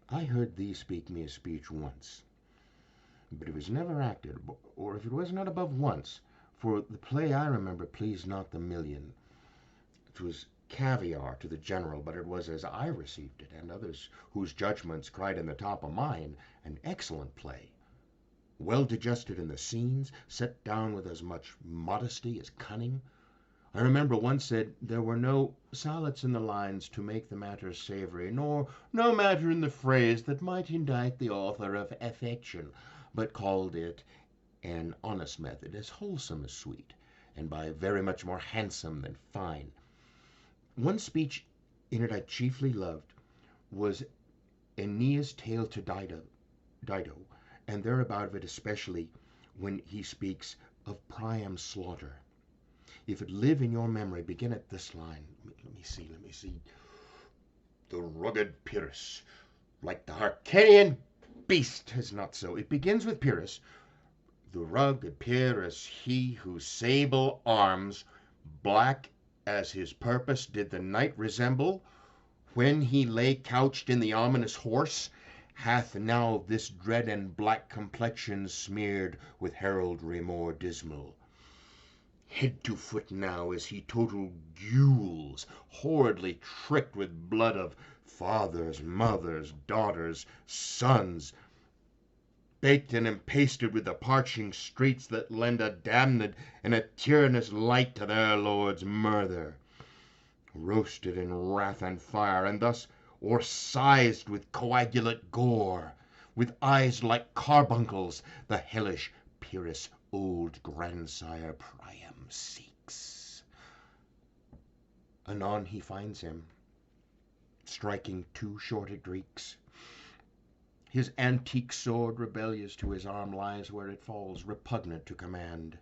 I heard thee speak me a speech once, but it was never acted, or if it was not above once, for the play I remember pleased not the million. 'Twas caviar to the general, but it was as I received it, and others whose judgments cried in the top of mine, an excellent play, well digested in the scenes, set down with as much modesty as cunning. I remember one said there were no salads in the lines to make the matter savory, nor no matter in the phrase that might indict the author of affection, but called it an honest method, as wholesome as sweet, and by very much more handsome than fine. One speech in it I chiefly loved was Aeneas' tale to Dido, and thereabout of it especially when he speaks of Priam's slaughter. If it live in your memory, begin at this line. Let me see. The rugged Pyrrhus, like the Hyrcanian beast, is not so. It begins with Pyrrhus. The rugged Pyrrhus, he whose sable arms, black as his purpose, did the night resemble, when he lay couched in the ominous horse, hath now this dread and black complexion smeared with heraldry more dismal. Head to foot now is he total gules, horridly tricked with blood of fathers, mothers, daughters, sons, baked and empasted with the parching streets that lend a damned and a tyrannous light to their lord's murder, roasted in wrath and fire, and thus o'ersized with coagulate gore, with eyes like carbuncles, the hellish Pyrrhus old grandsire Priam seeks. Anon he finds him, striking two shorted Greeks. His antique sword, rebellious to his arm, lies where it falls, repugnant to command.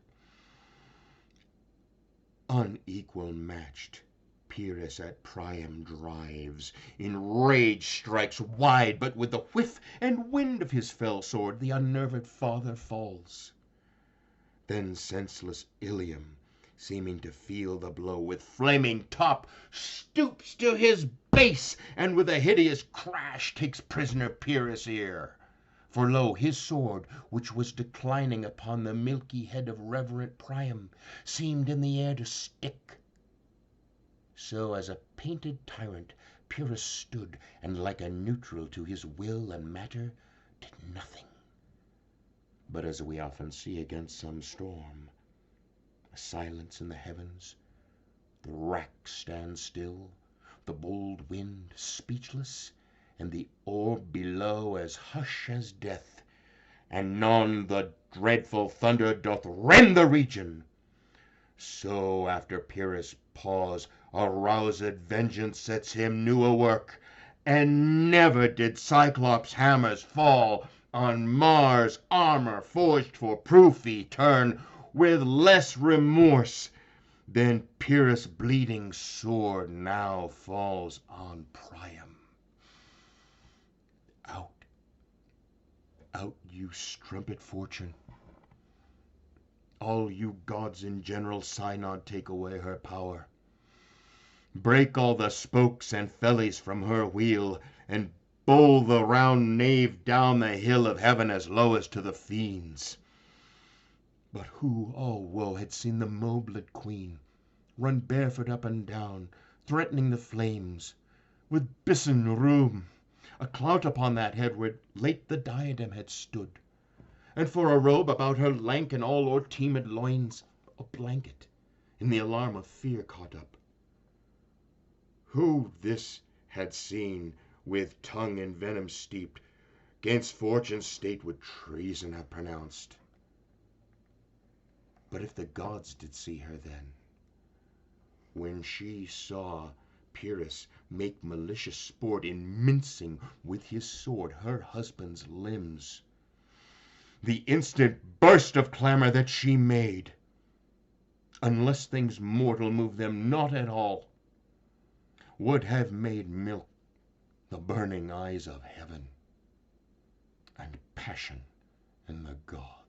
Unequal matched, Pyrrhus at Priam drives, in rage strikes wide, but with the whiff and wind of his fell sword the unnerved father falls. Then senseless Ilium, seeming to feel the blow, with flaming top stoops to his base, and with a hideous crash takes prisoner Pyrrhus' ear. For lo, his sword, which was declining upon the milky head of reverent Priam, seemed in the air to stick. So as a painted tyrant Pyrrhus stood, and like a neutral to his will and matter, did nothing. But as we often see against some storm, a silence in the heavens, the rack stands still, the bold wind speechless, and the orb below as hush as death, and non the dreadful thunder doth rend the region. So after Pyrrhus' pause, aroused vengeance sets him new a work, and never did Cyclops' hammers fall on Mars' armor forged for proof turn with less remorse than Pyrrhus' bleeding sword now falls on Priam. Out, out, you strumpet fortune! All you gods in general synod take away her power. Break all the spokes and fellies from her wheel, and bowl the round nave down the hill of heaven as low as to the fiends. But who, all woe, had seen the mobled queen run barefoot up and down, threatening the flames, with bison rheum, a clout upon that head where late the diadem had stood, and for a robe about her lank and all o'erteemed loins a blanket, in the alarm of fear caught up? Who this had seen, with tongue in venom steeped, 'gainst fortune's state would treason have pronounced. But if the gods did see her then, when she saw Pyrrhus make malicious sport in mincing with his sword her husband's limbs, the instant burst of clamor that she made, unless things mortal move them not at all, would have made milk the burning eyes of heaven, and passion in the gods.